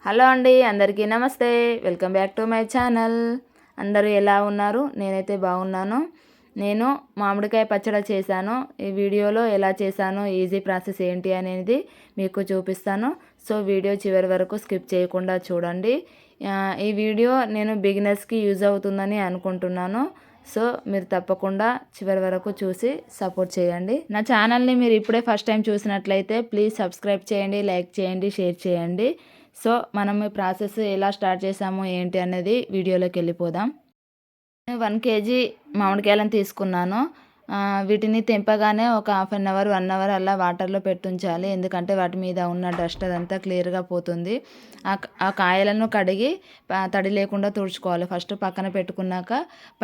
Hello అండి, అందరికీ నమస్తే. Welcome back to my channel. అందరూ ఎలా ఉన్నారు? నేనైతే బాగున్నాను. నేను మామిడికాయ పచ్చడి చేశాను. ఈ వీడియోలో ఎలా చేశాను, ఈజీ ప్రాసెస్ ఏంటి అనేది మీకు చూపిస్తాను. సో వీడియో చివరి వరకు స్కిప్ చేయకుండా చూడండి. ఈ వీడియో నేను బిగినర్స్కి యూజ్ అవుతుందని అనుకుంటున్నాను. సో మీరు తప్పకుండా చివరి వరకు చూసి సపోర్ట్ చేయండి. నా ఛానల్ని మీరు ఇప్పుడే ఫస్ట్ టైం చూసినట్లయితే ప్లీజ్ సబ్స్క్రైబ్ చేయండి, లైక్ చేయండి, షేర్ చేయండి. సో మనం ఈ ప్రాసెస్ ఎలా స్టార్ట్ చేసాము ఏంటి అనేది వీడియోలోకి వెళ్ళిపోదాం. 1 కేజీ మామిడికాయలను తీసుకున్నాను. వీటిని తెంపగానే ఒక హాఫ్ అన్ అవర్ 1 అవర్ అలా వాటర్లో పెట్టుంచాలి. ఎందుకంటే వాటి మీద ఉన్న డస్ట్ అదంతా క్లియర్గా పోతుంది. ఆ కాయలను కడిగి తడి లేకుండా తుడుచుకోవాలి. ఫస్ట్ పక్కన పెట్టుకున్నాక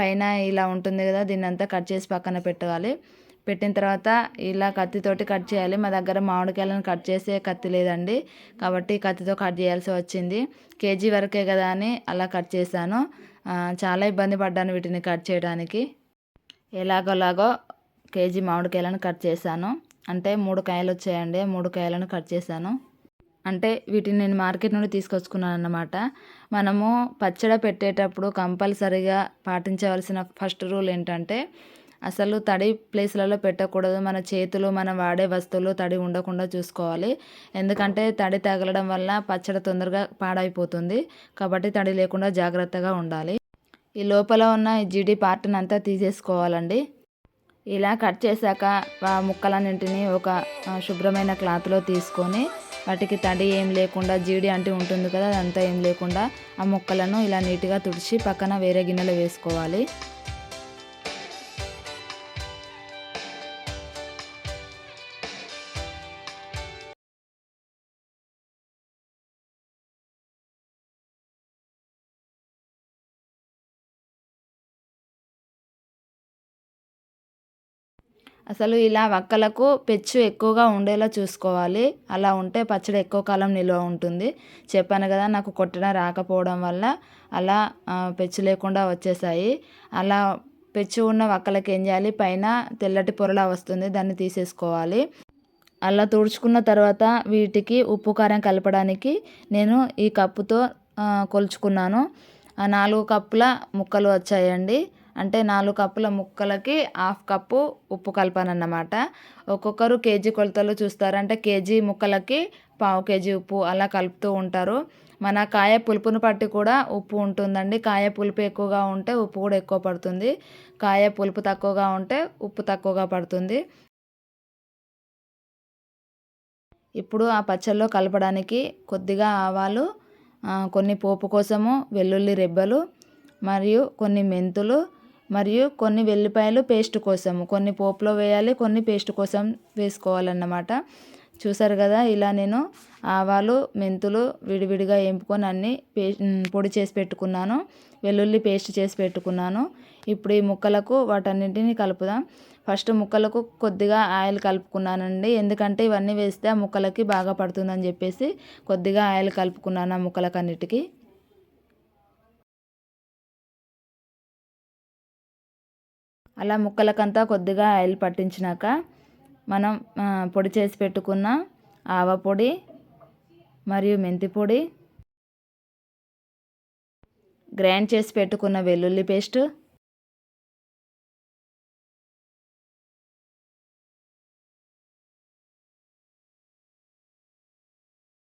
పైన ఇలా ఉంటుంది కదా, దీన్ని అంతా కట్ చేసి పక్కన పెట్టాలి. పెట్టిన తర్వాత ఇలా కత్తితోటి కట్ చేయాలి. మా దగ్గర మామిడికాయలను కట్ చేసే కత్తి లేదండి, కాబట్టి కత్తితో కట్ చేయాల్సి వచ్చింది. కేజీ వరకే కదా అని అలా కట్ చేశాను. చాలా ఇబ్బంది పడ్డాను వీటిని కట్ చేయడానికి. ఎలాగోలాగో కేజీ మామిడికాయలను కట్ చేశాను. అంటే 3 కాయలు వచ్చాయండి, 3 కాయలను కట్ చేశాను. అంటే వీటిని నేను మార్కెట్ నుండి తీసుకొచ్చుకున్నాను అన్నమాట. మనము పచ్చడి పెట్టేటప్పుడు కంపల్సరీగా పాటించవలసిన ఫస్ట్ రూల్ ఏంటంటే, అసలు తడి ప్లేస్లలో పెట్టకూడదు. మన చేతులు, మనం వాడే వస్తువులు తడి ఉండకుండా చూసుకోవాలి. ఎందుకంటే తడి తగలడం వల్ల పచ్చడి తొందరగా పాడైపోతుంది. కాబట్టి తడి లేకుండా జాగ్రత్తగా ఉండాలి. ఈ లోపల ఉన్న ఈ జిడి పార్ట్ని అంతా తీసేసుకోవాలండి. ఇలా కట్ చేశాక ముక్కలన్నింటినీ ఒక శుభ్రమైన క్లాత్లో తీసుకొని వాటికి తడి ఏం లేకుండా, జీడి అంటూ ఉంటుంది కదా, అదంతా ఏం లేకుండా ఆ ముక్కలను ఇలా నీట్గా తుడిచి పక్కన వేరే గిన్నెలో వేసుకోవాలి. అసలు ఇలా వక్కలకు పెచ్చు ఎక్కువగా ఉండేలా చూసుకోవాలి. అలా ఉంటే పచ్చడి ఎక్కువ కాలం నిల్వ ఉంటుంది. చెప్పాను కదా, నాకు కొట్టడం రాకపోవడం వల్ల అలా పెచ్చు లేకుండా వచ్చేసాయి. అలా పెచ్చు ఉన్న వక్కలకి ఏం చేయాలి, పైన తెల్లటి పొరలా వస్తుంది, దాన్ని తీసేసుకోవాలి. అలా తుడుచుకున్న తర్వాత వీటికి ఉప్పు కారం కలపడానికి నేను ఈ కప్పుతో కొలుచుకున్నాను. 4 కప్పుల ముక్కలు వచ్చాయండి. అంటే 4 కప్పుల ముక్కలకి హాఫ్ కప్పు ఉప్పు కలపానన్నమాట. ఒక్కొక్కరు కేజీ కొలతలు చూస్తారు. అంటే కేజీ ముక్కలకి పావు కేజీ ఉప్పు అలా కలుపుతూ ఉంటారు. మన కాయ పులుపును బట్టి కూడా ఉప్పు ఉంటుందండి. కాయ పులుపు ఎక్కువగా ఉంటే ఉప్పు కూడా ఎక్కువ పడుతుంది. కాయ పులుపు తక్కువగా ఉంటే ఉప్పు తక్కువగా పడుతుంది. ఇప్పుడు ఆ పచ్చళ్ళలో కలపడానికి కొద్దిగా ఆవాలు, కొన్ని పోపు కోసము వెల్లుల్లి రెబ్బలు, మరియు కొన్ని మెంతులు, మరియు కొన్ని వెల్లిపాయలు పేస్ట్ కోసము. కొన్ని పోపులో వేయాలి, కొన్ని పేస్ట్ కోసం వేసుకోవాలన్నమాట. చూసారు కదా, ఇలా నేను ఆవాలు, మెంతులు విడివిడిగా వేపుకొని అన్నీ పొడి చేసి పెట్టుకున్నాను. వెల్లుల్లి పేస్ట్ చేసి పెట్టుకున్నాను. ఇప్పుడు ఈ ముక్కలకు వాటన్నింటినీ కలుపుదాం. ఫస్ట్ ముక్కలకు కొద్దిగా ఆయిల్ కలుపుకున్నానండి. ఎందుకంటే ఇవన్నీ వేస్తే ఆ ముక్కలకి బాగా పడుతుందని చెప్పేసి కొద్దిగా ఆయిల్ కలుపుకున్నాను ఆ ముక్కలకన్నిటికీ. అలా ముక్కలకంతా కొద్దిగా ఆయిల్ పట్టించినాక మనం పొడి చేసి పెట్టుకున్న ఆవ పొడి మరియు మెంతి పొడి, గ్రైండ్ చేసి పెట్టుకున్న వెల్లుల్లి పేస్ట్,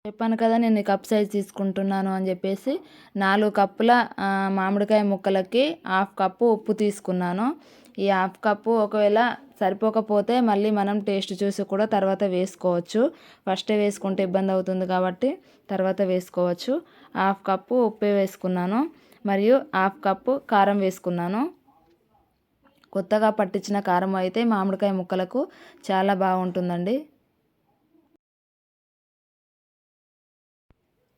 చెప్పాను కదా నేను కప్ సైజ్ తీసుకుంటున్నాను అని చెప్పేసి, 4 కప్పుల మామిడికాయ ముక్కలకి హాఫ్ కప్పు ఉప్పు తీసుకున్నాను. ఈ హాఫ్ కప్పు ఒకవేళ సరిపోకపోతే మళ్ళీ మనం టేస్ట్ చూసి కూడా తర్వాత వేసుకోవచ్చు. ఫస్టే వేసుకుంటే ఇబ్బంది అవుతుంది కాబట్టి తర్వాత వేసుకోవచ్చు. హాఫ్ కప్పు ఉప్పు వేసుకున్నాను, మరియు హాఫ్ కప్పు కారం వేసుకున్నాను. కొత్తగా పట్టించిన కారం అయితే మామిడికాయ ముక్కలకు చాలా బాగుంటుందండి.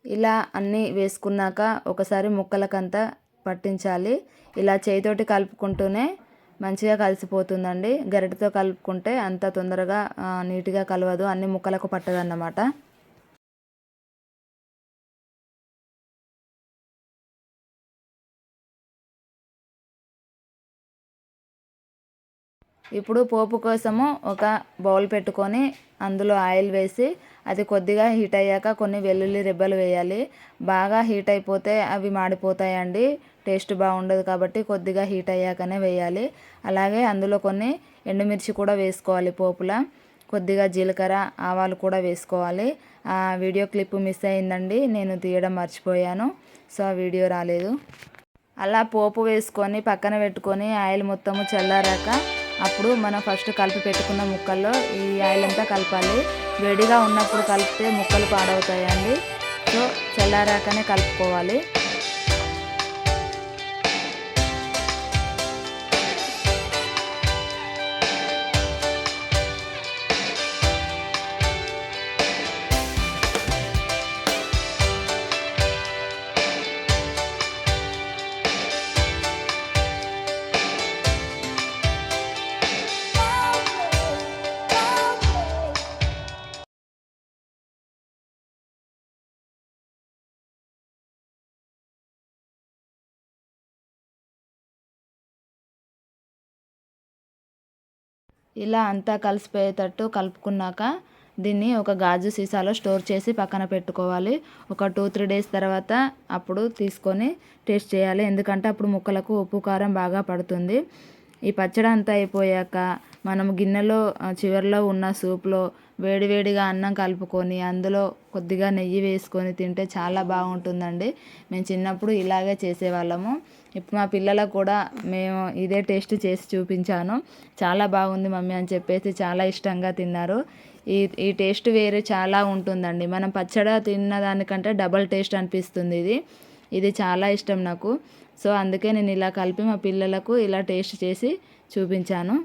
ఇలా అన్నీ వేసుకున్నాక ఒకసారి ముక్కలకంతా పట్టించాలి. ఇలా చేయితోటి కలుపుకుంటూనే మంచిగా కలిసిపోతుందండి. గరిటెతో కలుపుకుంటే అంత తొందరగా నీట్గా కలవదు, అన్ని ముక్కలకు పట్టదన్నమాట. ఇప్పుడు పోపు కోసము ఒక బౌల్ పెట్టుకొని అందులో ఆయిల్ వేసి అది కొద్దిగా హీట్ అయ్యాక కొన్ని వెల్లుల్లి రెబ్బలు వేయాలి. బాగా హీట్ అయిపోతే అవి మాడిపోతాయండి, టేస్ట్ బాగుండదు. కాబట్టి కొద్దిగా హీట్ అయ్యాకనే వేయాలి. అలాగే అందులో కొన్ని ఎండుమిర్చి కూడా వేసుకోవాలి పోపులా. కొద్దిగా జీలకర్ర, ఆవాలు కూడా వేసుకోవాలి. ఆ వీడియో క్లిప్ మిస్ అయిందండి, నేను తీయడం మర్చిపోయాను. సో ఆ వీడియో రాలేదు. అలా పోపు వేసుకొని పక్కన పెట్టుకొని ఆయిల్ మొత్తము చల్లారాక అప్పుడు మనం ఫస్ట్ కలిపి పెట్టుకున్న ముక్కల్లో ఈ ఆయిల్ అంతా కలపాలి. వేడిగా ఉన్నప్పుడు కలిపితే ముక్కలు పాడవుతాయండి. సో చల్లారాకనే కలుపుకోవాలి. ఇలా అంతా కలిసిపోయేటట్టు కలుపుకున్నాక దీన్ని ఒక గాజు సీసాలో స్టోర్ చేసి పక్కన పెట్టుకోవాలి. ఒక 2-3 డేస్ తర్వాత అప్పుడు తీసుకొని టేస్ట్ చేయాలి. ఎందుకంటే అప్పుడు ముక్కలకు ఉప్పు కారం బాగా పడుతుంది. ఈ పచ్చడి అంతా అయిపోయాక మనం గిన్నెలో చివరిలో ఉన్న సూప్లో వేడివేడిగా అన్నం కలుపుకొని అందులో కొద్దిగా నెయ్యి వేసుకొని తింటే చాలా బాగుంటుందండి. మేము చిన్నప్పుడు ఇలాగే చేసేవాళ్ళము. ఇప్పుడు మా పిల్లలకు కూడా మేము ఇదే టేస్ట్ చేసి చూపించాను. చాలా బాగుంది మమ్మీ అని చెప్పేసి చాలా ఇష్టంగా తిన్నారు. ఈ టేస్ట్ వేరే చాలా ఉంటుందండి. మనం పచ్చడి తిన్న దానికంటే డబల్ టేస్ట్ అనిపిస్తుంది ఇది చాలా ఇష్టం నాకు. సో అందుకే నేను ఇలా కలిపి మా పిల్లలకు ఇలా టేస్ట్ చేసి చూపించాను.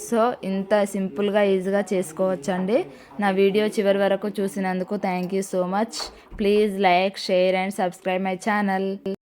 సో ఇంత సింపుల్గా ఈజీగా చేసుకోవచ్చండి. నా వీడియో చివరి వరకు చూసినందుకు thank you so much. Please like, share and subscribe my channel.